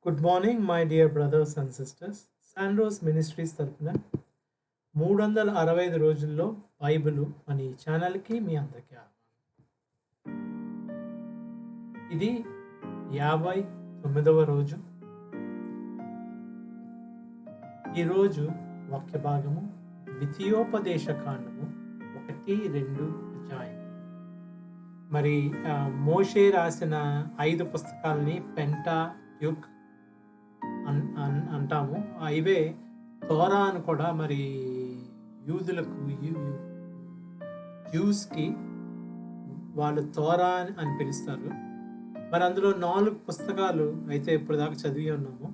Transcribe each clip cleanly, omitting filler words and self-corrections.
Good morning my dear brothers and sisters. Sandros Ministries తరపున 365 రోజుల్లో Bible అనే ఈ ఛానల్కి మీ అందరికీ ఆహ్వానం. ఇది 59వ రోజు. ఈరోజు వాక్య భాగము ద్వితీయోపదేశ కాండము 1-2 అధ్యాయం. మరి మోషే రాసిన 5 పుస్తకాలని పెంటాయుక్ అంటాము. ఇవే తోరా అని కూడా మరి యూదులకు జ్యూస్కి వాళ్ళు తోరా అని పిలుస్తారు. మరి అందులో 4 పుస్తకాలు అయితే ఇప్పుడు దాకా చదివి ఉన్నాము.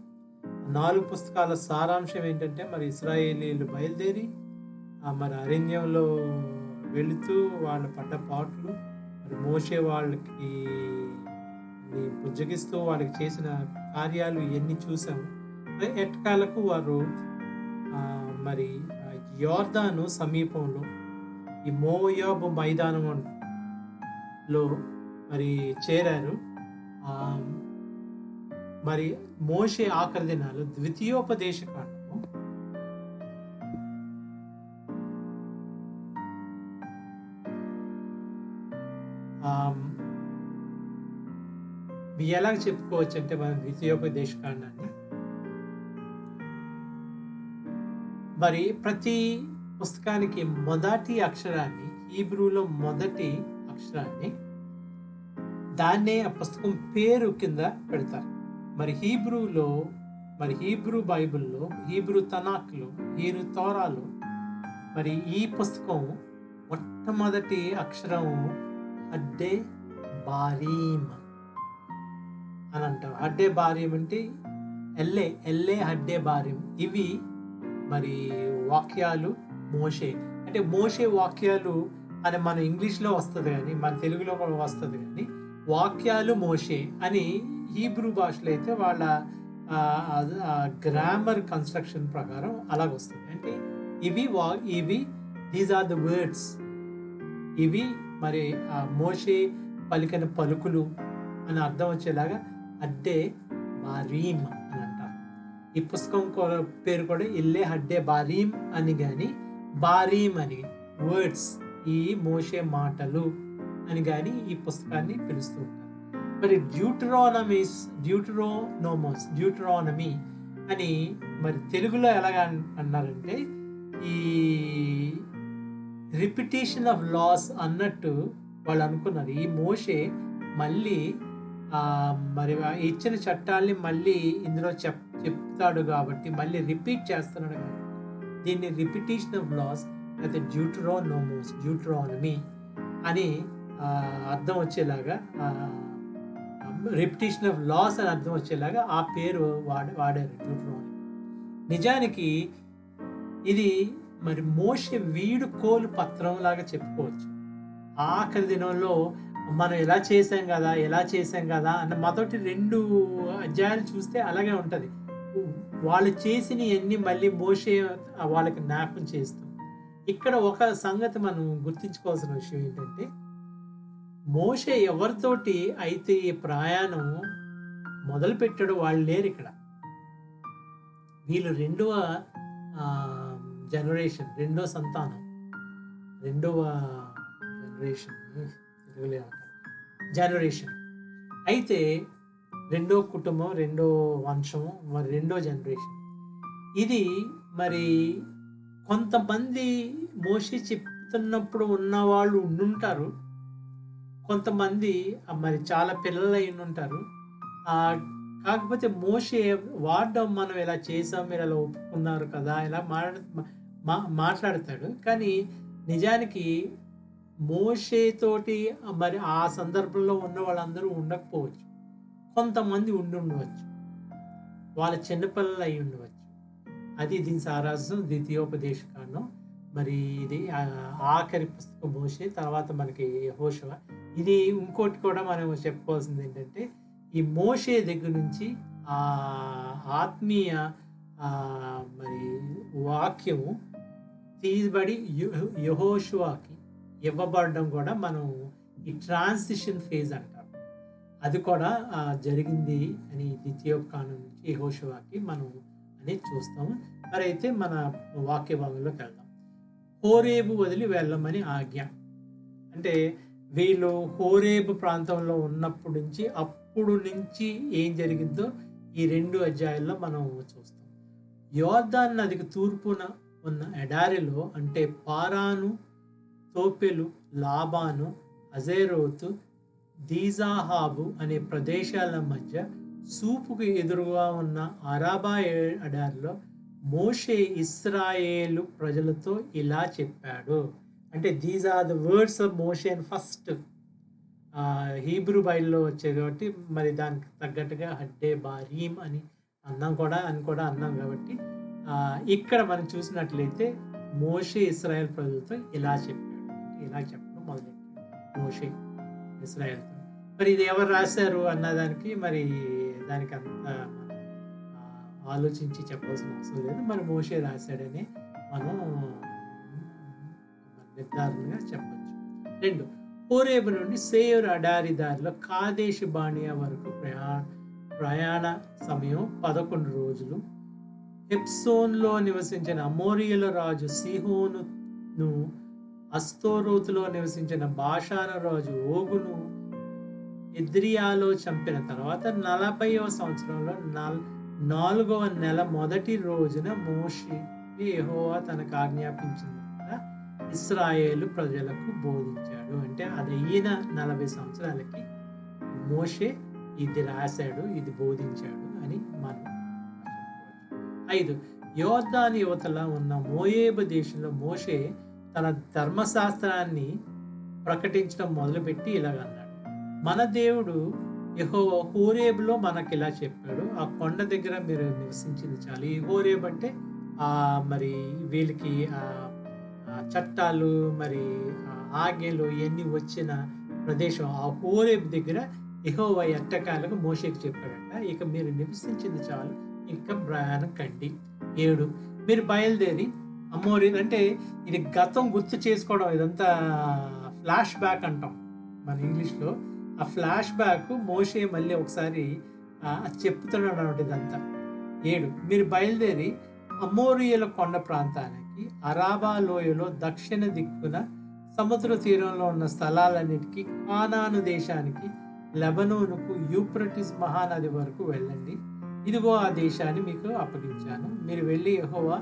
4 పుస్తకాల సారాంశం ఏంటంటే మరి ఇశ్రాయేలీలు బయలుదేరి మరి అరణ్యంలో వెళుతూ వాళ్ళు పడ్డ పాటలు, మరి మోషే వాళ్ళకి బుజ్జగిస్తూ వాళ్ళకి చేసిన కార్యాలు ఇవన్నీ చూసాము. ఎట్టకాలకు వారు మరి యోర్దాను సమీపంలో ఈ మోయాబు మైదానంలో మరి చేరారు. మరి మోషే ఆఖరి దినాలు ద్వితీయోపదేశ కాండము ఎలా చెప్పుకోవచ్చు అంటే మనం ద్వితీయోపదేశ కాండాన్ని మరి ప్రతి పుస్తకానికి మొదటి అక్షరాన్ని, హీబ్రూలో మొదటి అక్షరాన్ని దాన్నే ఆ పుస్తకం పేరు కింద పెడతారు. మరి హీబ్రూలో మరి హీబ్రూ బైబిల్లో, హీబ్రూ తనాక్లో, హీబ్రూ తోరాలో మరి ఈ పుస్తకం మొట్టమొదటి అక్షరం అడ్డే బారీమ్ అని అంటారు. అడ్డే బారీమ్ అంటే ఎల్లే హడ్డే బారీమ్. ఇవి మరి వాక్యాలు మోషే అంటే మోషే వాక్యాలు అని మన ఇంగ్లీష్లో వస్తుంది కానీ మన తెలుగులో కూడా వస్తుంది కానీ వాక్యాలు మోషే అని హీబ్రూ భాషలో అయితే వాళ్ళ గ్రామర్ కన్స్ట్రక్షన్ ప్రకారం అలాగ వస్తుంది. అంటే ఇవి దీస్ ఆర్ ద వర్డ్స్. ఇవి మరి మోషే పలికిన పలుకులు అని అర్థం వచ్చేలాగా అడ్డే బారీమ్ అని అంటారు. ఈ పుస్తకం పేరు కూడా ఇల్లే హడ్డే బారీమ్ అని కానీ బారీమ్ అని వర్డ్స్, ఈ మోషే మాటలు అని కానీ ఈ పుస్తకాన్ని పిలుస్తూ ఉంటారు. మరి డ్యూటరానమీ అని మరి తెలుగులో ఎలాగ అన్నారంటే ఈ రిపిటేషన్ ఆఫ్ లాస్ అన్నట్టు వాళ్ళు అనుకున్నారు. ఈ మోషే మళ్ళీ మరి ఇచ్చిన చట్టాల్ని మళ్ళీ ఇందులో చెప్తాడు కాబట్టి మళ్ళీ రిపీట్ చేస్తున్నాడు కాబట్టి దీన్ని రిపిటేషన్ ఆఫ్ లాస్ అయితే డ్యూటరానమీ అని అర్థం వచ్చేలాగా, రిపిటేషన్ ఆఫ్ లాస్ అని అర్థం వచ్చేలాగా ఆ పేరు వాడారు డ్యూటరానమీ. నిజానికి ఇది మరి మోషే వీడుకోలు పత్రం లాగా చెప్పుకోవచ్చు. ఆఖరి దినంలో మనం ఎలా చేసాం కదా అన్న మొదటి 2 అధ్యాయాలు చూస్తే అలాగే ఉంటుంది. వాళ్ళు చేసిన అన్ని మళ్ళీ మోషే వాళ్ళకి జ్ఞాపకం చేస్తూ. ఇక్కడ ఒక సంగతి మనం గుర్తించుకోవాల్సిన విషయం ఏంటంటే మోషే ఎవరితోటి అయితే ఈ ప్రయాణం మొదలు పెట్టాడు వాళ్ళు లేరు ఇక్కడ. వీళ్ళు 2వ జనరేషన్, 2వ సంతానం, 2వ జనరేషన్ అయితే 2వ కుటుంబం, 2వ వంశం, మరి 2వ జనరేషన్. ఇది మరి కొంతమంది మోషే చెప్తున్నప్పుడు ఉన్నవాళ్ళు ఉండుంటారు, కొంతమంది మరి చాలా పిల్లలు అయి ఉంటారు. కాకపోతే మోషే వాడడం మనం ఇలా చేసాం, మీరు ఇలా ఒప్పుకున్నారు కదా ఇలా మాట్లాడతాడు. కానీ నిజానికి మోషేతోటి మరి ఆ సందర్భంలో ఉన్న వాళ్ళందరూ ఉండకపోవచ్చు, కొంతమంది ఉండవచ్చు, వాళ్ళ చిన్నపిల్లలు అయి ఉండవచ్చు. అది దీని సారాంశం ద్వితీయోపదేశ కాండం. మరి ఇది ఆఖరి పుస్తకం మోషే, తర్వాత మనకి యెహోషువ. ఇది ఇంకోటి కూడా మనం చెప్పుకోవాల్సింది ఏంటంటే ఈ మోషే దగ్గర నుంచి ఆత్మీయ మరి వాక్యము తీయబడి యెహోషువకి ఇవ్వబడడం కూడా మనం ఈ ట్రాన్సిషన్ ఫేజ్ అంటాం. అది కూడా జరిగింది అని ద్వితీయోపకాండం నుంచి యెహోషువకి మనం అనేది చూస్తాము. మరి అయితే మన వాక్య భాగంలోకి వెళ్దాం. హోరేబు వదిలి వెళ్ళమని ఆజ్ఞ. అంటే వీళ్ళు హోరేబు ప్రాంతంలో ఉన్నప్పటి నుంచి అప్పుడు నుంచి ఏం జరిగిందో ఈ 2 అధ్యాయాల్లో మనం చూస్తాం. యోర్దాను నదికి తూర్పున ఉన్న ఎడారిలో అంటే పారాను, తోపెలు, లాబాను, అజేరోతు, దీజాహాబు అనే ప్రదేశాల మధ్య సూపుకు ఎదురుగా ఉన్న అరాబా ఎడారిలో మోషే ఇశ్రాయేలు ప్రజలతో ఇలా చెప్పాడు. అంటే these are the words of Moshe and first Hebrew బైబిల్లో వచ్చేది కాబట్టి మరి దానికి తగ్గట్టుగా హడ్డే బారీం అని అన్నాం కాబట్టి ఇక్కడ మనం చూసినట్లయితే మోషే ఇశ్రాయేల్ ప్రజలతో ఇలా చెప్పాడు. ఇలా చెప్పడం మొదలెట్టాడు మోషే ఇశ్రాయేల్తో. మరి ఇది ఎవరు రాశారు అన్నదానికి మరి దానికి అంత ఆలోచించి చెప్పాల్సిన అవసరం లేదు. మరి మోషే రాశాడని మనం నిర్ధారణగా చెప్పచ్చు. 2, హోరేబు నుండి సేయూర్ అడారి దారిలో కాదేశు బానియా వరకు ప్రయాణ సమయం 11 రోజులు. హెప్సోన్లో నివసించిన అమోరియల రాజు సీహోనును, అస్తోరోతులో నివసించిన బాషాను రాజు ఓగును ఎద్రియాలో చంపిన తర్వాత 40వ సంవత్సరంలో 4వ నెల మొదటి రోజున మోషే యెహోవా తనకు ఆజ్ఞాపించిన ఇశ్రాయేలు ప్రజలకు బోధించాడు. అంటే అది అయిన 40 సంవత్సరాలకి మోషే ఇది రాశాడు, ఇది బోధించాడు అని మనం చెప్పుకోవచ్చు. 5, యోర్దాను యువతల ఉన్న మోయేబు దేశంలో మోషే తన ధర్మశాస్త్రాన్ని ప్రకటించడం మొదలుపెట్టి ఇలాగన్నాడు. మన దేవుడు యెహోవా హోరేబులో మనకి ఇలా చెప్పాడు, ఆ కొండ దగ్గర మీరు నివసించింది చాలు. ఈ హోరేబ్ అంటే మరి వీళ్ళకి చట్టాలు మరి ఆజ్ఞలు ఇవన్నీ వచ్చిన ప్రదేశం. ఆ హోరేబ్ దగ్గర యెహోవా ఎట్టకాలకు మోషేకి చెప్పాడట, ఇక మీరు నివసించింది చాలు, ఇంకా ప్రయాణం కండి. 7, మీరు బయలుదేరి అమోరి, అంటే ఇది గతం గుర్తు చేసుకోవడం, ఇదంతా ఫ్లాష్ బ్యాక్ అంటాం మన ఇంగ్లీష్లో. ఆ ఫ్లాష్ బ్యాక్ మోషే మళ్ళీ ఒకసారి చెప్తున్నాడు అన్నమాట ఇదంతా. 7, మీరు బయలుదేరి అమోరియల కొండ ప్రాంతానికి, అరాబా లోయలో దక్షిణ దిక్కున సముద్ర తీరంలో ఉన్న స్థలాలన్నిటికీ, కానాను దేశానికి, లెబనోనుకు, యూఫ్రటీస్ మహానది వరకు వెళ్ళండి. ఇదిగో ఆ దేశాన్ని మీకు అప్పగించాను. మీరు వెళ్ళి యెహోవా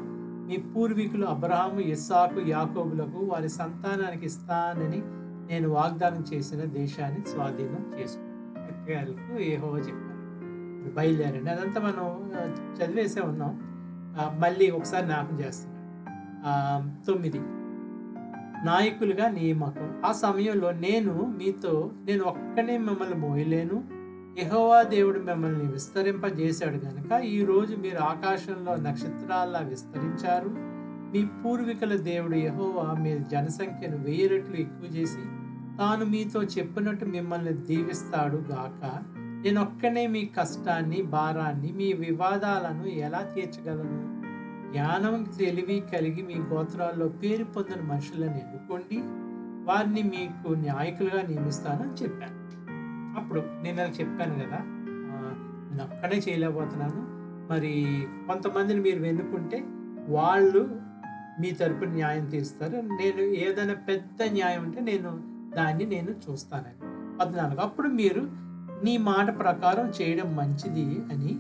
మీ పూర్వీకులు అబ్రహాము, ఇస్సాకు, యాకోబులకు వారి సంతానానికి ఇస్తానని నేను వాగ్దానం చేసిన దేశాన్ని స్వాధీనం చేసుకోండి యెహోవా చెప్పారు. బయలుదేరండి. అదంతా మనం చదివేసే ఉన్నాం, మళ్ళీ ఒకసారి జ్ఞాపకం చేస్తున్నాను. 9, నాయకులుగా నియామకం. ఆ సమయంలో నేను ఒక్కనే మిమ్మల్ని మోయలేను. యెహోవా దేవుడు మిమ్మల్ని విస్తరింపజేశాడు గనుక ఈ రోజు మీరు ఆకాశంలో నక్షత్రాల్లా విస్తరించారు. మీ పూర్వీకుల దేవుడు యెహోవా మీ జనసంఖ్యను 1000 రెట్లు ఎక్కువ చేసి తాను మీతో చెప్పినట్టు మిమ్మల్ని దీవిస్తాడు గాక. నేను ఒక్కనే మీ కష్టాన్ని, భారాన్ని, మీ వివాదాలను ఎలా తీర్చగలను? జ్ఞానం, తెలివి కలిగి మీ గోత్రాల్లో పేరు పొందిన మనుషులను ఎన్నుకోండి, వారిని మీకు నాయకులుగా నియమిస్తానని చెప్పాను. అప్పుడు నేను అలా చెప్పాను కదా, నేను ఒక్కడే చేయలేకపోతున్నాను, మరి కొంతమందిని మీరు ఎన్నుకుంటే వాళ్ళు మీ తరపున న్యాయం తీరుస్తారు, నేను ఏదైనా పెద్ద న్యాయం ఉంటే నేను చూస్తానని. 14, అప్పుడు మీరు నీ మాట ప్రకారం చేయడం మంచిది అని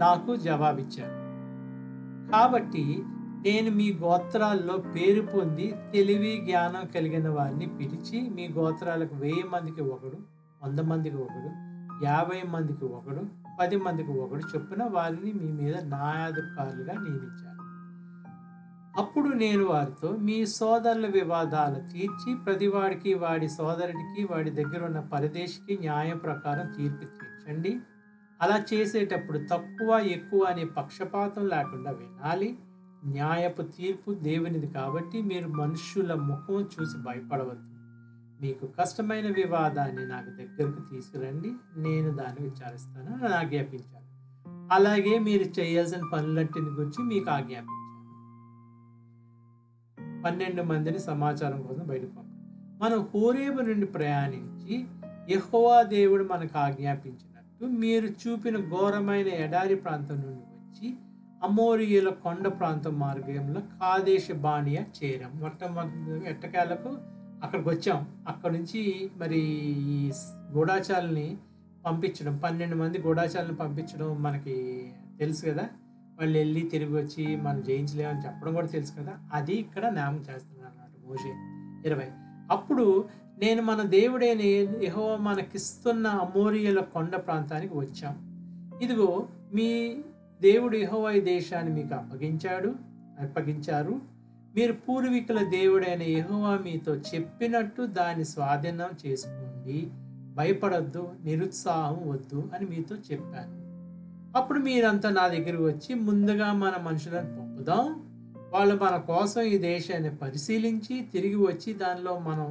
నాకు జవాబిచ్చారు. కాబట్టి నేను మీ గోత్రాల్లో పేరు పొంది తెలివి జ్ఞానం కలిగిన వారిని పిలిచి మీ గోత్రాలకు 1000 మందికి ఒకడు, 100 మందికి ఒకడు, 50 మందికి ఒకడు, 10 మందికి ఒకడు చొప్పున వారిని మీ మీద న్యాయాధికారులుగా నియమించాను. అప్పుడు నేను వారితో మీ సోదరుల వివాదాలు తీర్చి ప్రతివాడికి వాడి సోదరుడికి వాడి దగ్గర ఉన్న పరదేశికి న్యాయం ప్రకారం తీర్పు తీర్చండి. అలా చేసేటప్పుడు తక్కువ ఎక్కువ అనే పక్షపాతం లేకుండా వినాలి. న్యాయపు తీర్పు దేవునిది కాబట్టి మీరు మనుషుల ముఖం చూసి భయపడవద్దు. మీకు కష్టమైన వివాదాన్ని నాకు దగ్గరకు తీసుకురండి, నేను దాన్ని విచారిస్తాను అని ఆజ్ఞాపించాను. అలాగే మీరు చేయాల్సిన పనులన్నింటిని గురించి మీకు ఆజ్ఞాపించాను. 12 మందిని సమాచారం కోసం బయటకు పంపారు. మనం హోరేబు నుండి ప్రయాణించి యెహోవా దేవుడు మనకు ఆజ్ఞాపించినట్టు మీరు చూపిన ఘోరమైన ఎడారి ప్రాంతం నుండి వచ్చి అమోరియుల కొండ ప్రాంతం మార్గంలో కాదేశ బానియా చేరాం. మొట్టమొదటి ఎట్టకేలకు అక్కడికి వచ్చాం. అక్కడ నుంచి మరి ఈ గూఢాచారుల్ని పంపించడం, 12 మంది గూఢాచారులను పంపించడం మనకి తెలుసు కదా. వాళ్ళు వెళ్ళి తిరిగి వచ్చి మనం జయించలేమని చెప్పడం కూడా తెలుసు కదా. అది ఇక్కడ జ్ఞాపకం చేస్తున్నాను అన్నమాట మోషే 20. అప్పుడు నేను మన దేవుడైన యెహోవా మనకిస్తున్న అమోరియుల కొండ ప్రాంతానికి వచ్చాం. ఇదిగో మీ దేవుడు యెహోవా ఈ దేశాన్ని మీకు అప్పగించారు. మీరు పూర్వీకుల దేవుడైన యెహోవా మీతో చెప్పినట్టు దాన్ని స్వాధీనం చేసుకోండి. భయపడొద్దు, నిరుత్సాహం వద్దు అని మీతో చెప్పాను. అప్పుడు మీరంతా నా దగ్గరికి వచ్చి ముందుగా మన మనుషులను పంపుదాం, వాళ్ళు మన కోసం ఈ దేశాన్ని పరిశీలించి తిరిగి వచ్చి దానిలో మనం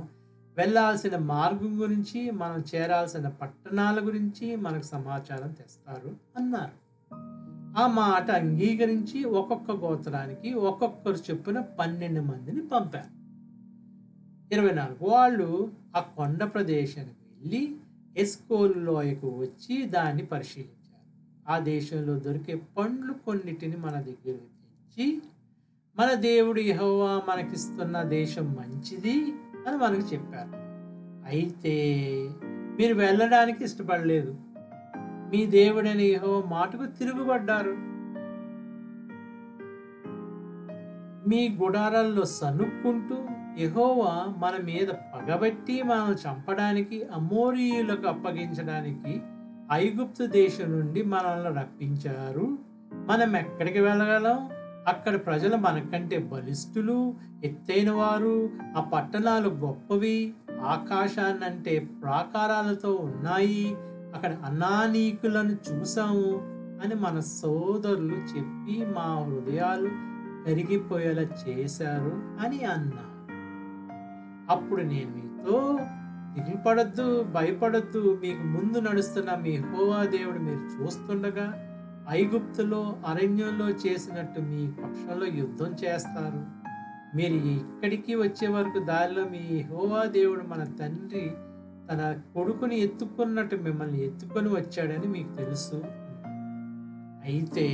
వెళ్ళాల్సిన మార్గం గురించి, మనం చేరాల్సిన పట్టణాల గురించి మనకు సమాచారం తెస్తారు అన్నారు. ఆ మాట అంగీకరించి ఒక్కొక్క గోత్రానికి ఒక్కొక్కరు చొప్పున 12 మందిని పంపారు. 24 వాళ్ళు ఆ కొండ ప్రదేశానికి వెళ్ళి ఎస్కోలు లోయకు వచ్చి దాన్ని పరిశీలించారు. ఆ దేశంలో దొరికే పండ్లు కొన్నిటిని మన దగ్గరకు తెచ్చి మన దేవుడు యెహోవా మనకిస్తున్న దేశం మంచిది అని మనకు చెప్పారు. అయితే మీరు వెళ్ళడానికి ఇష్టపడలేదు, మీ దేవుడైన యెహోవా మాటకు తిరుగుబడ్డారు. మీ గుడారాల్లో సనుక్కుంటూ యెహోవా మన మీద పగబట్టి మనల్ని చంపడానికి, అమోరీయులకు అప్పగించడానికి ఐగుప్తు దేశం నుండి మనల్ని రప్పించారు. మనం ఎక్కడికి వెళ్ళగలం? అక్కడ ప్రజలు మనకంటే బలిష్ఠులు, ఎత్తైన వారు, ఆ పట్టణాలు గొప్పవి, ఆకాశాన్నంటే ప్రాకారాలతో ఉన్నాయి, అక్కడ అనానీకులను చూసాము అని మన సోదరులు చెప్పి మా హృదయాలు కరిగిపోయేలా చేశారు అని అన్నారు. అప్పుడు నేను మీతో దిగులు పడొద్దు, భయపడొద్దు, మీకు ముందు నడుస్తున్న మీ యెహోవా దేవుడు మీరు చూస్తుండగా ఐగుప్తులో అరణ్యంలో చేసినట్టు మీ పక్షంలో యుద్ధం చేస్తారు. మీరు ఇక్కడికి వచ్చే వరకు దారిలో మీ యెహోవా దేవుడు మన తండ్రి తన కొడుకుని ఎత్తుకున్నట్టు మిమ్మల్ని ఎత్తుకొని వచ్చాడని మీకు తెలుసు. అయితే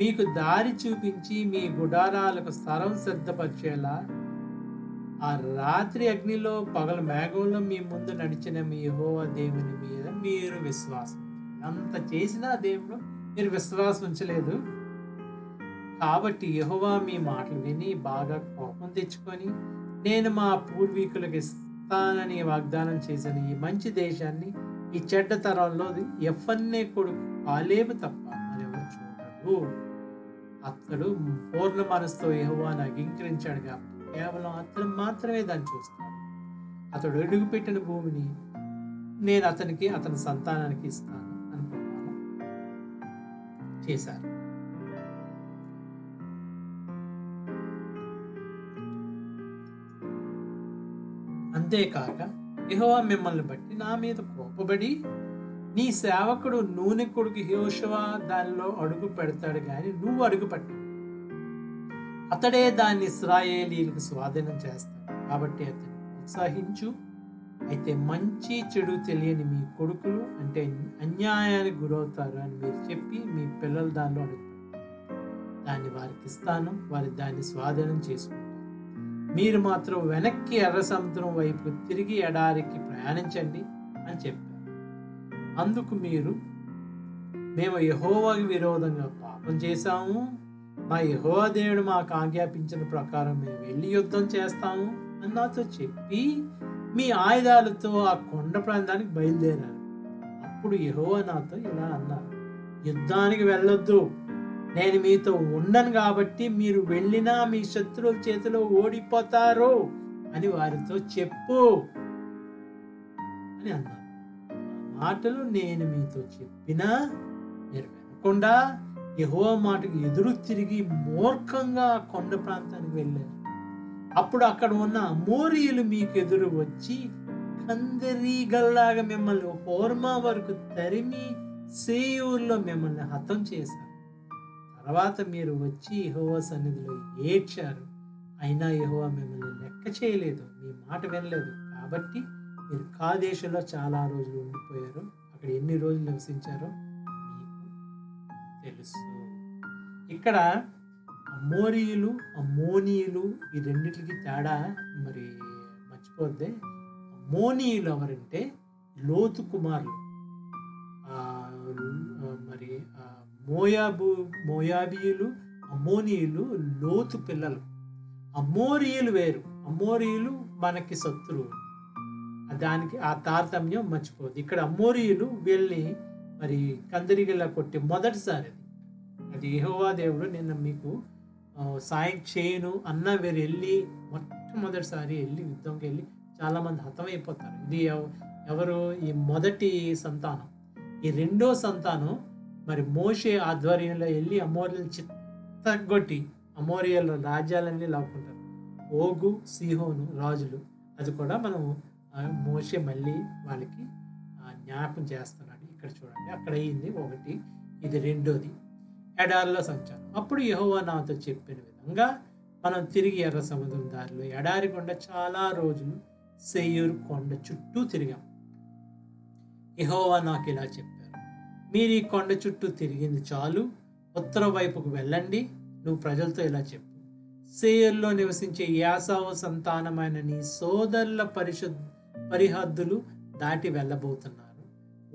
మీకు దారి చూపించి మీ గుడారాలకు స్థలం సిద్ధపరిచేలా ఆ రాత్రి అగ్నిలో పగలు మేఘంలో మీ ముందు నడిచిన మీ యెహోవా దేవుని మీద మీరు విశ్వాసం, అంత చేసిన దేవుడు మీరు విశ్వాసం ఉంచలేదు. కాబట్టి యెహోవా మీ మాటలు విని బాగా కోపం తెచ్చుకొని నేను మా పూర్వీకులకు ఇస్తానని వాగ్దానం చేసిన ఈ మంచి దేశాన్ని ఈ చెడ్డ తరంలో యెఫన్నె కొడుకు కాలేబు తప్ప మరెవరు చూడరు. అతడు పూర్ణ మనసుతో యెహోవాను అంగీకరించాడు కాబట్టి కేవలం అతను మాత్రమే దాన్ని చూస్తాడు. అతడు అడుగుపెట్టిన భూమిని నేను అతనికి అతని సంతానానికి ఇస్తాను అని ప్రమాణం చేశారు. అంతేకాక యెహోవా మిమ్మల్ని బట్టి నా మీద కోపబడి నీ సేవకుడు నూనె కొడుకు యెహోషువ దానిలో అడుగు పెడతాడు కానీ నువ్వు అడుగు పెట్టు, అతడే దాన్ని ఇశ్రాయేలీయులకు స్వాధీనం చేస్తాడు. కాబట్టి అతన్ని ప్రోత్సహించు. అయితే మంచి చెడు తెలియని మీ కొడుకులు అంటే అన్యాయానికి గురవుతారు అని మీరు చెప్పి మీ పిల్లలు దానిలో అడుగు దాన్ని వారికి ఇస్తాను, వారి దాన్ని స్వాధీనం చేసుకుంటారు. మీరు మాత్రం వెనక్కి ఎర్ర సముద్రం వైపు తిరిగి ఎడారికి ప్రయాణించండి అని చెప్పారు. అందుకు మీరు మేము యెహోవాకి విరోధంగా పాపం చేశాము, మా యెహోవా దేవుడు మాకు ఆజ్ఞాపించిన ప్రకారం మేము వెళ్ళి యుద్ధం చేస్తాము అని నాతో చెప్పి మీ ఆయుధాలతో ఆ కొండ ప్రాంతానికి బయలుదేరారు. అప్పుడు యెహోవా నాతో ఇలా అన్నారు, యుద్ధానికి వెళ్ళొద్దు, నేను మీతో ఉండను కాబట్టి మీరు వెళ్ళినా మీ శత్రువుల చేతిలో ఓడిపోతారు అని వారితో చెప్పు అని అన్నారు. మాటలు నేను మీతో చెప్పినా మీరు వినకుండా యెహోవా మాటకు ఎదురు తిరిగి మూర్ఖంగా కొండ ప్రాంతానికి వెళ్ళారు. అప్పుడు అక్కడ ఉన్న అమోరీయులు మీకు ఎదురు వచ్చి కందరీగల్లాగా మిమ్మల్ని హోర్మా వరకు తరిమి సేయూరులో మిమ్మల్ని హతం చేశారు. తర్వాత మీరు వచ్చి యెహోవా సన్నిధిలో ఏడ్చారు, అయినా యెహోవా మిమ్మల్ని లెక్క చేయలేదు, మీ మాట వినలేదు. కాబట్టి మీరు కాదేశంలో చాలా రోజులు ఉండిపోయారు. అక్కడ ఎన్ని రోజులు నివసించారో మీకు తెలుసు. ఇక్కడ అమోరీయులు, అమ్మోనీయులు ఈ రెండింటికి తేడా మరి మర్చిపోద్దే. అమ్మోనీయులు ఎవరంటే లోతు కుమారులు. మరి మోయాబీయులు, అమ్మోనీయులు లోతు పిల్లలు. అమోరీయులు వేరు. అమోరీయులు మనకి శత్రువు. దానికి ఆ తారతమ్యం మర్చిపోదు. ఇక్కడ అమోరీయులు వీళ్ళని మరి కందిరిగిలా కొట్టి మొదటిసారి అది యెహోవా దేవుడు నిన్న మీకు సాయం చేయను అన్న వీరు వెళ్ళి మొట్టమొదటిసారి వెళ్ళి యుద్ధంకి వెళ్ళి చాలామంది హతమైపోతారు. ఇది ఎవరు? ఈ మొదటి సంతానం. ఈ రెండో సంతానం మరి మోషే ఆధ్వర్యంలో వెళ్ళి అమోరియలను చిత్తగొట్టి అమోరియల రాజ్యాలన్నీ లాక్కుంటారు. ఓగు, సీహోను రాజులు. అది కూడా మనం మోషే మళ్ళీ వాళ్ళకి జ్ఞాపకం చేస్తున్నాడు. ఇక్కడ చూడండి, అక్కడ అయ్యింది ఒకటి. ఇది రెండోది, ఎడారిలో సంచారం. అప్పుడు యెహోవా నాతో చెప్పిన విధంగా మనం తిరిగి ఎర్ర సముద్రం దారిలో ఎడారి కొండ చాలా రోజులు సెయ్యూరు కొండ చుట్టూ తిరిగాం. యెహోవా నాకు ఇలా చెప్పారు, మీరు ఈ కొండ చుట్టూ తిరిగింది చాలు, ఉత్తర వైపుకు వెళ్ళండి. నువ్వు ప్రజలతో ఇలా చెప్పు, సేయర్లో నివసించే యాసావు సంతానమైన నీ సోదరుల పరిహద్దులు దాటి వెళ్ళబోతున్నారు.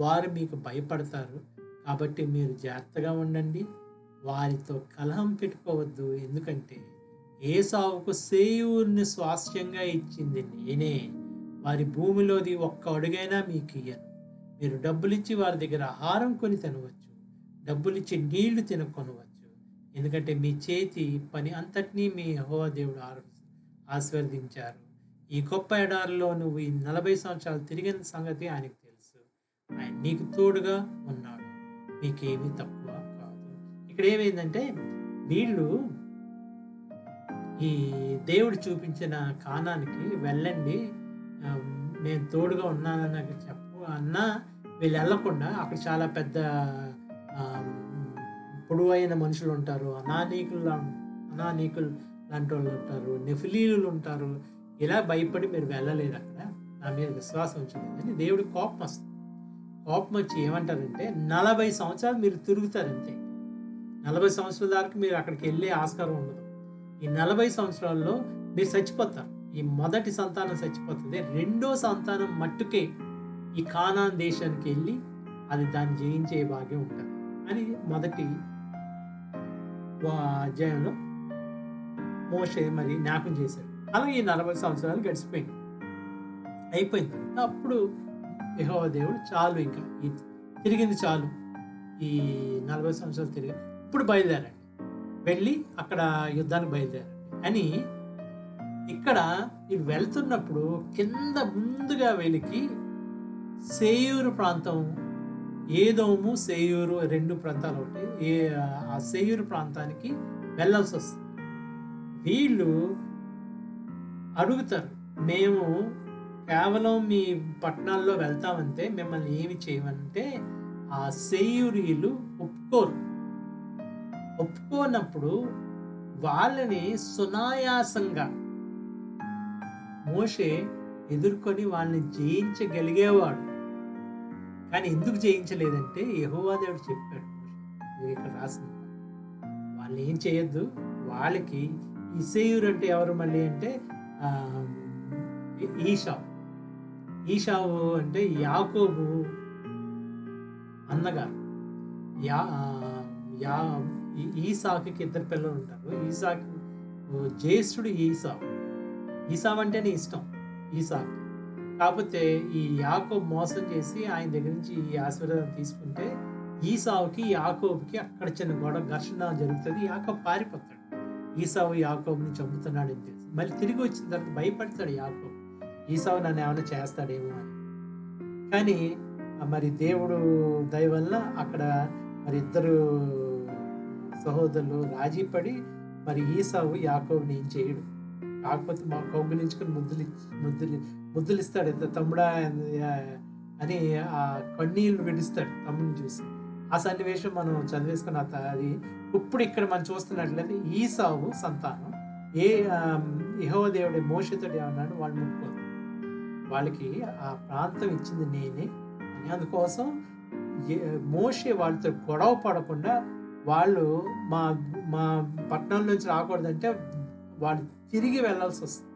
వారు మీకు భయపడతారు, కాబట్టి మీరు జాగ్రత్తగా ఉండండి. వారితో కలహం పెట్టుకోవద్దు, ఎందుకంటే ఏసావుకు సేయూరుని స్వాస్థ్యంగా ఇచ్చింది నేనే. వారి భూమిలోది ఒక్క అడుగైనా మీకు ఇయ్యను. మీరు డబ్బులిచ్చి వారి దగ్గర ఆహారం కొని తినవచ్చు, డబ్బులిచ్చి నీళ్లు తినకొనవచ్చు, ఎందుకంటే మీ చేతి పని అంతటినీ మీ యెహోవా దేవుడు ఆశీర్వదించారు. ఈ గొప్ప ఎడారిలో నువ్వు ఈ 40 సంవత్సరాలు తిరిగిన సంగతి ఆయనకు తెలుసు. ఆయన నీకు తోడుగా ఉన్నాడు, మీకేమీ తక్కువ కాదు. ఇక్కడ ఏమైందంటే వీళ్ళు ఈ దేవుడు చూపించిన కానానికి వెళ్ళండి, నేను తోడుగా ఉన్నానని చెప్పు అన్నా వీళ్ళు వెళ్ళకుండా అక్కడ చాలా పెద్ద పొడవైన మనుషులు ఉంటారు, అనానీకులు లాంటి వాళ్ళు ఉంటారు, నెఫిలీలు ఉంటారు. ఇలా భయపడి మీరు వెళ్ళలేరు, అక్కడ నా మీద విశ్వాసం ఉంచలేదు అని దేవుడికి కోపం వస్తుంది. కోపం వచ్చి ఏమంటారంటే 40 సంవత్సరాలు మీరు తిరుగుతారు అంతే. 40 సంవత్సరాల దాకా మీరు అక్కడికి వెళ్ళే ఆస్కారం ఉండదు. ఈ 40 సంవత్సరాల్లో మీరు చచ్చిపోతారు. ఈ మొదటి సంతానం చచ్చిపోతుంది, రెండో సంతానం మట్టుకే ఈ కానాన్ దేశానికి వెళ్ళి అది దాన్ని జయించే భాగ్యం ఉంటుంది అని మొదటి అధ్యాయంలో మోషే మరి జ్ఞాపకం చేశాడు. అలాగే ఈ 40 సంవత్సరాలు అయిపోయింది. అప్పుడు యెహోవా దేవుడు చాలు, ఇంకా తిరిగింది చాలు, ఈ 40 సంవత్సరాలు తిరిగి ఇప్పుడు బయలుదేరండి, వెళ్ళి అక్కడ యుద్ధానికి బయలుదేరండి అని. ఇక్కడ ఇవి వెళ్తున్నప్పుడు కింద ముందుగా వెలికి సేయూరు ప్రాంతం, ఏదోము సేయూరు 2 ప్రాంతాలు ఉంటాయి. ఆ సేయూరు ప్రాంతానికి వెళ్ళాల్సి వస్తుంది. వీళ్ళు అడుగుతారు, మేము కేవలం మీ పట్టణాల్లో వెళ్తామంటే మిమ్మల్ని ఏమి చేయమంటే ఆ సేయూరీలు ఒప్పుకోనప్పుడు వాళ్ళని సునాయాసంగా మోషే ఎదుర్కొని వాళ్ళని జయించగలిగేవాడు. కానీ ఎందుకు జయించలేదంటే యెహోవా దేవుడు చెప్పాడు, ఇక్కడ రాసింది, వాళ్ళు ఏం చేయొద్దు. వాళ్ళకి ఈ సేయూరు అంటే ఎవరు మళ్ళీ అంటే ఈశావు అంటే యాకోబు అన్నగారు. ఈసాకి 2 పిల్లలు ఉంటారు. ఈసాకు జ్యేష్ఠుడు ఈసావు అంటేనే ఇష్టం ఈసాకి. కాకపోతే ఈ యాకోబు మోసం చేసి ఆయన దగ్గర నుంచి ఈ ఆశీర్వాదం తీసుకుంటే ఈసావుకి యాకోబుకి అక్కడ చిన్న ఘర్షణ జరుగుతుంది. యాకోబు పారిపోతాడు, ఈసావు యాకోబుని చంపుతున్నాడని తెలిసి. మళ్ళీ తిరిగి వచ్చిన తర్వాత భయపడతాడు యాకోబు, ఈసావు నన్ను ఏమైనా చేస్తాడేమో అని. కానీ మరి దేవుడు దయ వల్ల అక్కడ మరి 2 సహోదరులు రాజీ పడి మరి ఈసావు యాకోబుని ఏం చేయడు. కాకపోతే మా కౌగులించుకుని ముద్దులు ఇస్తాడు, తమ్ముడా అని ఆ కన్నీళ్ళు విడిస్తాడు తమ్ముడిని చూసి. ఆ సన్నివేశం మనం చదివేసుకున్న అది ఇప్పుడు ఇక్కడ మనం చూస్తున్నట్లయితే ఈసావు సంతానం యెహోవా దేవుడి మోషేతోడు ఏమన్నాడు, వాళ్ళు ముట్టుకోరు. వాళ్ళకి ఆ ప్రాంతం ఇచ్చింది నేనే అని. అందుకోసం మోషే వాళ్ళతో గొడవ పడకుండా వాళ్ళు మా మా పట్టణం నుంచి రాకూడదంటే వాళ్ళు తిరిగి వెళ్ళాల్సి వస్తుంది.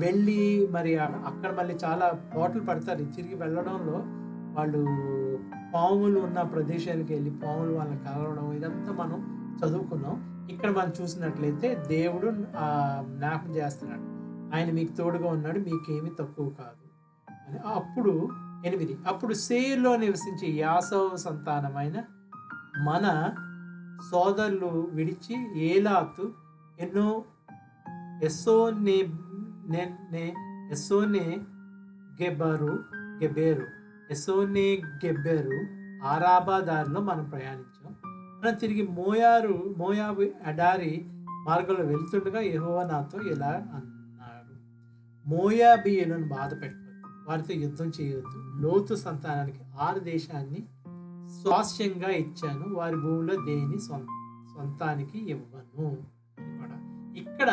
వెళ్ళి మరి అక్కడ మళ్ళీ చాలా పాటలు పడతారు. తిరిగి వెళ్ళడంలో వాళ్ళు పాములు ఉన్న ప్రదేశానికి వెళ్ళి పాములు వాళ్ళని కలవడం ఇదంతా మనం చదువుకున్నాం. ఇక్కడ మనం చూసినట్లయితే దేవుడు జ్ఞాపకం చేస్తున్నాడు, ఆయన మీకు తోడుగా ఉన్నాడు, మీకేమీ తక్కువ కాదు అని. అప్పుడు 8, అప్పుడు సేయీరులో నివసించే యాసోవు సంతానమైన మన సోదరులు విడిచి ఏలాతు ఎన్నో గెబెరు ఆరాబా దారిలో మనం ప్రయాణించాం. మనం తిరిగి మోయాబు ఎడారి మార్గంలో వెళ్తుండగా యెహోవా నాతో ఇలా అన్నాడు, మోయాబీయులను బాధ పెట్టవద్దు, వారితో యుద్ధం చేయవద్దు. లోతు సంతానానికి 6 దేశాన్ని స్వాస్యంగా ఇచ్చాను, వారి భూమిలో దేని సొంతానికి ఇవ్వను. ఇక్కడ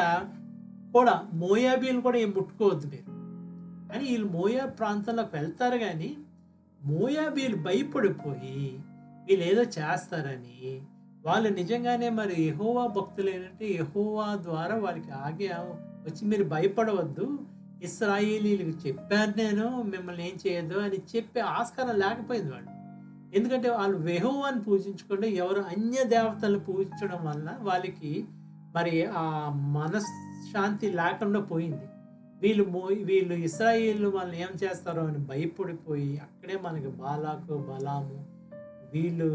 కూడా మోయాబీలు కూడా ఏం ముట్టుకోవద్దు మీరు అని. వీళ్ళు మోయాబ్ ప్రాంతంలోకి వెళ్తారు, కానీ మోయాబీలు భయపడిపోయి వీళ్ళు ఏదో చేస్తారని, వాళ్ళు నిజంగానే మరి యెహోవా భక్తులు ఏంటంటే యెహోవా ద్వారా వారికి ఆగే వచ్చి మీరు భయపడవద్దు, ఇశ్రాయేలీలకు చెప్పాను నేను మిమ్మల్ని ఏం చేయొద్దు అని చెప్పే ఆస్కారం లేకపోయింది వాళ్ళు. ఎందుకంటే వాళ్ళు యెహోవాని పూజించకుండా ఎవరు అన్య దేవతలను పూజించడం వల్ల వాళ్ళకి మరి ఆ మనశ్శాంతి లేకుండా పోయింది. వీళ్ళు ఇశ్రాయేలు వాళ్ళని ఏం చేస్తారో అని భయపడిపోయి అక్కడే మనకి బాలాకు బలాము వీళ్ళు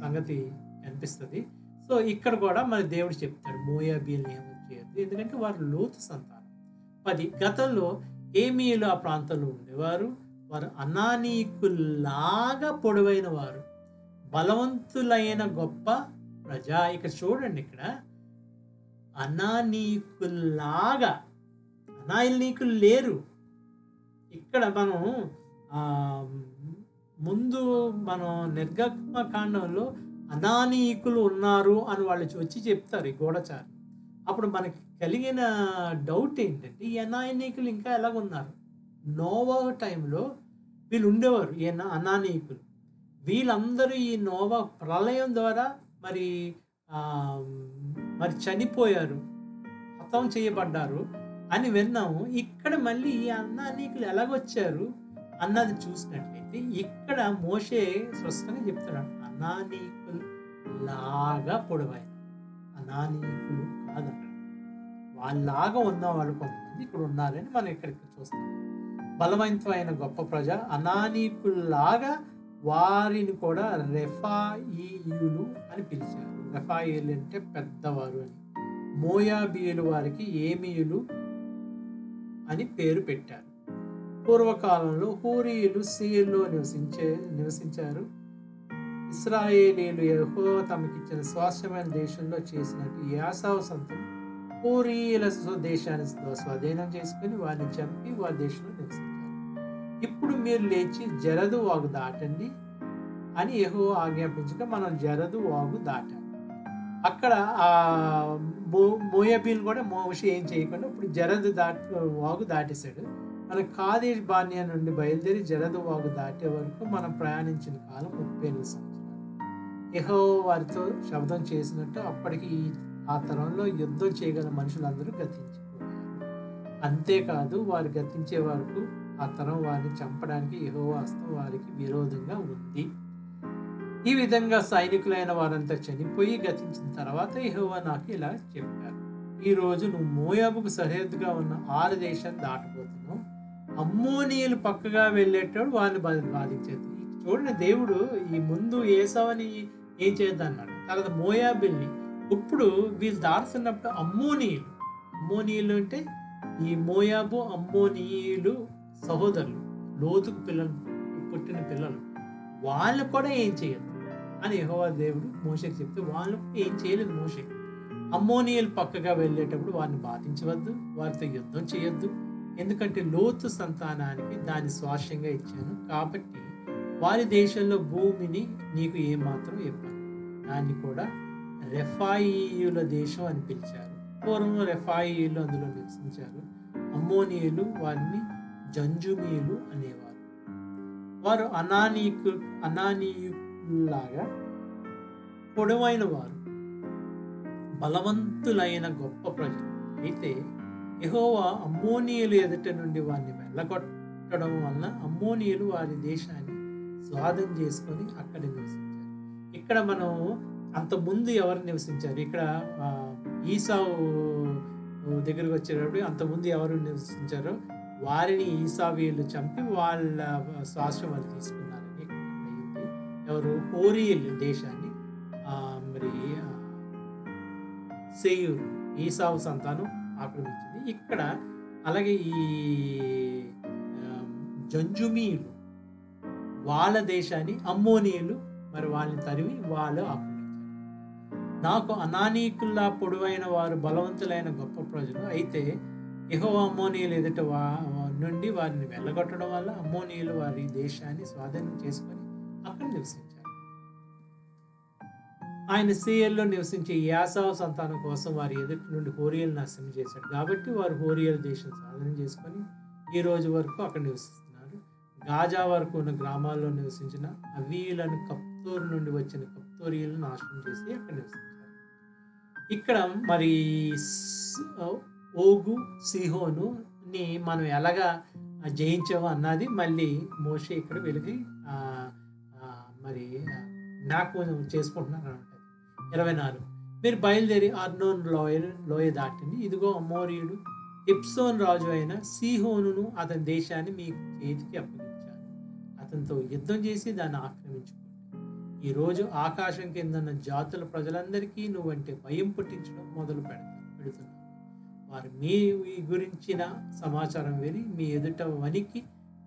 సంగతి కనిపిస్తుంది. సో ఇక్కడ కూడా మన దేవుడు చెప్తాడు మోయాబీల్ని ఏమో చేయొద్దు, ఎందుకంటే వారు లోతు సంతానం. 10, గతంలో ఏమీయులు ఆ ప్రాంతంలో ఉండేవారు, వారు అనానీకుల్లాగా పొడవైన వారు, బలవంతులైన గొప్ప ప్రజ. ఇక్కడ చూడండి, ఇక్కడ అనానీకుల్లాగా, అనానీకులు లేరు. ఇక్కడ మనం నిర్గమకాండంలో అనానీకులు ఉన్నారు అని వాళ్ళు వచ్చి చెప్తారు ఈ గూఢచారి. అప్పుడు మనకి కలిగిన డౌట్ ఏంటంటే ఈ అనానీకులు ఇంకా ఎలాగున్నారు? నోవా టైంలో వీళ్ళు ఉండేవారు ఈ అనానీకులు. వీళ్ళందరూ ఈ నోవా ప్రళయం ద్వారా మరి చనిపోయారు, హతం చేయబడ్డారు అని విన్నాము. ఇక్కడ మళ్ళీ ఈ అనానీకులు ఎలాగొచ్చారు అన్నది చూసినట్లయితే ఇక్కడ మోషే స్పష్టంగా చెప్తున్నాడు, అనానీకులు లాగా పొడవైన అనానీకులు కాదు, అక్కడ వాళ్ళలాగా ఉన్నవాళ్ళు కొంతమంది ఇక్కడ ఉన్నారని మనం ఇక్కడికి చూస్తాం. బలవంతమైన గొప్ప ప్రజ అనానీకుల్లాగా వారిని కూడా రెఫాయీయులు అని పిలిచారు. రెఫాయీయులు అంటే పెద్దవారు అని. మోయాబీయులు వారికి ఏమీయులు అని పేరు పెట్టారు. పూర్వకాలంలో హూరీయులు సేయీరులో నివసించారు. ఇశ్రాయేలీయులు యెహోవా తమకిచ్చిన స్వాస్థ్యమైన దేశంలో చేసినట్టు యాసావు సంతం హూరీయుల దేశాన్ని స్వాధీనం చేసుకుని వారిని చంపి వారి దేశంలో నివసించారు. ఇప్పుడు మీరు లేచి జరదు వాగు దాటండి అని యెహోవా ఆజ్ఞాపించగా మనం జరదు వాగు దాటాం. అక్కడ ఆ మోయాబీలు కూడా మోషే ఏం చేయకుండా ఇప్పుడు జరదు వాగు దాటేశాడు. మన కాదేశ్ బార్నియా నుండి బయలుదేరి జరదు వాగు దాటే వరకు మనం ప్రయాణించిన కాలం 38 సంవత్సరాలు. యెహోవా వారితో శబ్దం చేసినట్టు అప్పటికి ఆ తరంలో యుద్ధం చేయగల మనుషులందరూ గతించిపోయారు. అంతేకాదు వారు గతించే వరకు ఆ తరం వారిని చంపడానికి యెహోవా హస్తం వారికి విరోధంగా ఉంది. ఈ విధంగా సైనికులైన వారంతా చనిపోయి గతించిన తర్వాత యెహోవా నాకు ఇలా చెప్పారు, ఈ రోజు నువ్వు మోయాబుకు సరిహద్దుగా ఉన్న 6 దేశాన్ని దాటబోతున్నావు. అమ్మోనీయులు పక్కగా వెళ్ళేటప్పుడు వారిని బాధించేది. చూడండి, దేవుడు ఈ ముందు ఏసావుని ఏం చేద్దన్నాడు, తర్వాత మోయాబుల్ని. ఇప్పుడు వీళ్ళు దాడుతున్నప్పుడు అమ్మోనీయులు అంటే ఈ మోయాబు అమ్మోనీయులు సహోదరులు, లోతుకు పుట్టిన పిల్లలు, వాళ్ళు కూడా ఏం చేయదు అని యెహోవా దేవుడు మోషేకి చెప్తే వాళ్ళు ఏం చేయలేదు. మోషే అమ్మోనీయులు పక్కగా వెళ్ళేటప్పుడు వారిని బాధించవద్దు, వారితో యుద్ధం చేయొద్దు, ఎందుకంటే లోతు సంతానానికి దాన్ని స్వాస్యంగా ఇచ్చాను కాబట్టి వారి దేశంలో భూమిని నీకు ఏమాత్రం ఇవ్వను. దాన్ని కూడా రెఫాయీయుల దేశం అని పిలిచారు. పూర్వం రెఫాయీయులు అందులో నివసించారు. అమ్మోనీయులు వారిని జంజుమీలు అనేవారు. వారు అనానీయులాగా పొడవైన వారు, బలవంతులైన గొప్ప ప్రజలు. అయితే యెహోవా అమ్మోనీయుల ఎదుట నుండి వారిని వెళ్ళగొట్టడం వలన అమ్మోనీయులు వారి దేశాన్ని స్వాధీనం చేసుకొని అక్కడ నివసించారు. ఇక్కడ మనం అంతకుముందు ఎవరు నివసించారు? ఇక్కడ ఈసావు దగ్గరకు వచ్చేటప్పుడు అంతకుముందు ఎవరు నివసించారో వారిని ఈసావీయులు చంపి వాళ్ళ స్వాస్థ్యం వాళ్ళు తీసుకున్నారని అయింది. ఎవరు? హోరీయులు దేశాన్ని మరి సేయూరు ఈసావు సంతానం ఆక్రమించింది. ఇక్కడ అలాగే ఈ జంజుమీయులు వాళ్ళ దేశాన్ని అమ్మోనీయులు మరి వాళ్ళని తరిమి వాళ్ళు ఆక్రమించారు. నాకు అనానీకుల్లా పొడవైన వారు, బలవంతులైన గొప్ప ప్రజలు. అయితే యెహోవా అమ్మోనీయులు ఎదుట నుండి వారిని వెళ్ళగొట్టడం వల్ల అమ్మోనీయులు వారి దేశాన్ని స్వాధీనం చేసుకొని అక్కడ నివసించారు. ఆయన సేయల్లో నివసించే యాసావు సంతానం కోసం వారి ఎదుటి నుండి హోరియలు నాశనం చేశాడు. కాబట్టి వారు హోరియల దేశం స్వాధీనం చేసుకొని ఈ రోజు వరకు అక్కడ నివసిస్తున్నారు. గాజా వరకు ఉన్న గ్రామాల్లో నివసించిన అవీయులను కప్తోరు నుండి వచ్చిన కప్తోరియలను నాశనం చేసి అక్కడ నివసించారు. ఇక్కడ మరి ఓగు సీహోనుని మనం ఎలాగా జయించామో అన్నది మళ్ళీ మోషే ఇక్కడ వెలిగి మరి జ్ఞాపకం చేసుకుంటున్నారు అనమాట. 24 మీరు బయలుదేరి అర్నోన్ లోయ దాటింది. ఇదిగో అమోరీయుడు హెబ్సోన్ రాజు అయిన సీహోనును అతని దేశాన్ని మీ చేతికి అప్పగించాను. అతనితో యుద్ధం చేసి దాన్ని ఆక్రమించుకోండి. ఈ రోజు ఆకాశం కిందన్న జాతుల ప్రజలందరికీ నువ్వంటే భయం పుట్టించడం మొదలు పెడుతున్నావు. వారు మీ గురించిన సమాచారం విని మీ ఎదుట వనికి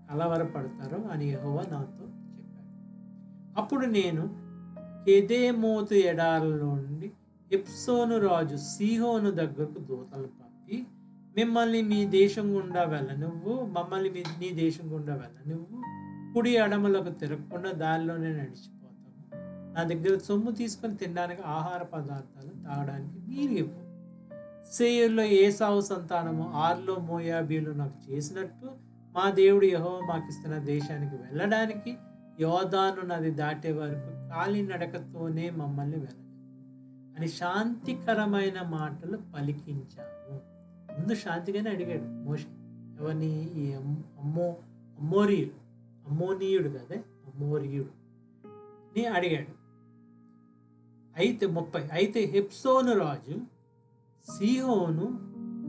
కలవరపడతారు అని యెహోవా నాతో చెప్పాడు. అప్పుడు నేను కెదేమోతు ఎడారిలో నుండి హెబ్సోను రాజు సీహోను దగ్గరకు దూతలను పంపి మమ్మల్ని నీ దేశం గుండా వెళ్ళనివ్వు, కుడి ఎడమలకు తిరగకుండా దారిలోనే నడిచిపోతాము. నా దగ్గర సొమ్ము తీసుకొని తినడానికి ఆహార పదార్థాలు తాగడానికి మీరు ఇవ్వు. సేయూరులో ఏసావు సంతానము ఆర్లో మోయాబీలు నాకు చేసినట్టు మా దేవుడు యెహోవా మాకిస్తున్న దేశానికి వెళ్ళడానికి యోర్దాను నది దాటే వరకు కాలినడకతోనే మమ్మల్ని వెళ్ళను అని శాంతికరమైన మాటలు పలికించాను. ముందు శాంతిగానే అడిగాడు మోషే. ఎవరిని? ఈ అమ్మోనీయుడు కదా, అమోరీయుడు ని అడిగాడు. అయితే 30 అయితే హెబ్సోను రాజు సీహోను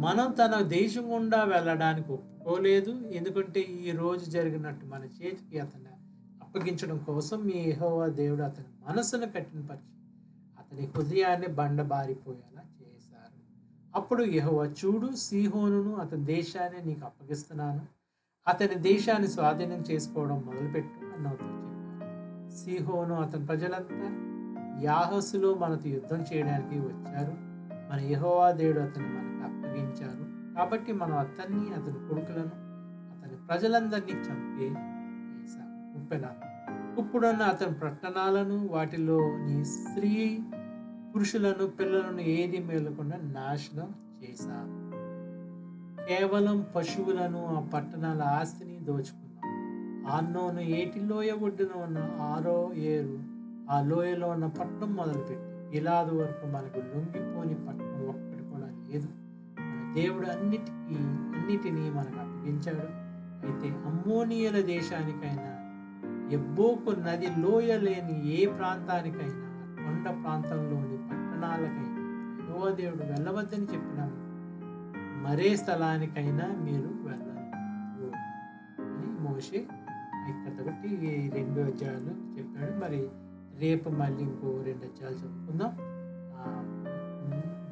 మనం తన దేశం గుండా వెళ్ళడానికి ఒప్పుకోలేదు. ఎందుకంటే ఈ రోజు జరిగినట్టు మన చేతికి అతన్ని అప్పగించడం కోసం మీ యెహోవా దేవుడు అతని మనసును కఠినపరిచి అతని హృదయాన్ని బండబారిపోయేలా చేశారు. అప్పుడు యెహోవా, చూడు, సీహోనును అతని దేశాన్ని నీకు అప్పగిస్తున్నాను. అతని దేశాన్ని స్వాధీనం చేసుకోవడం మొదలుపెట్టు అన్నతో చెప్పారు. సీహోను అతని ప్రజలంతా యాహసులో మనతో యుద్ధం చేయడానికి వచ్చారు. మన యెహోవా దేవుడు అతన్ని మనకు అప్పగించారు. కాబట్టి మనం అతన్ని, అతని కొడుకులను, అతని ప్రజలందరినీ చంపి వేశాము. 34 ఇప్పుడున్న అతని పట్టణాలను, వాటిలోని స్త్రీ పురుషులను, పిల్లలను ఏది మేలకుండా నాశనం చేశాము. కేవలం పశువులను, ఆ పట్టణాల ఆస్తిని దోచుకున్నాం. ఆర్నోను ఏటి లోయ ఒడ్డున ఉన్న ఆరో ఏరు ఆ లోయలో ఉన్న పట్టణం మొదలుపెట్టి గిలాదు వరకు మనకు లొంగిపోని పట్టణం ఒక్కటి కూడా లేదు. మన దేవుడు అన్నిటినీ మనకు అప్పగించాడు. అయితే అమ్మోనీయుల దేశానికైనా, ఎబ్బోకు నది లోయ లేని ఏ ప్రాంతానికైనా, కొండ ప్రాంతంలోని పట్టణాలకైనా యెహోవా దేవుడు వెళ్ళవద్దని చెప్పిన మరే స్థలానికైనా మీరు వెళ్ళరు అని మోషే ఇక్కడ బట్టి 2 అధ్యాయాలు చెప్పాడు. మరి రేపు మళ్ళీ ఇంకో 2 అధ్యాయాలు చదువుకుందాం.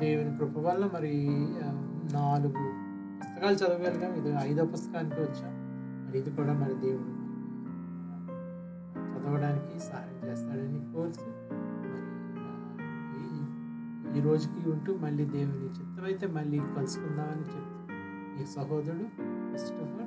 దేవుని కృప వల్ల మరి 4 పుస్తకాలు చదవగలిగాం. ఇది 5వ పుస్తకానికి వచ్చాం. మరి ఇది కూడా మరి దేవుడు చదవడానికి సహాయం చేస్తాడని కోరుతూ మరి ఈ రోజుకి ఉంటూ మళ్ళీ దేవుని చిత్తమైతే మళ్ళీ కలుసుకుందామని చెప్తూ ఈ సహోదరుడు క్రిస్టోఫర్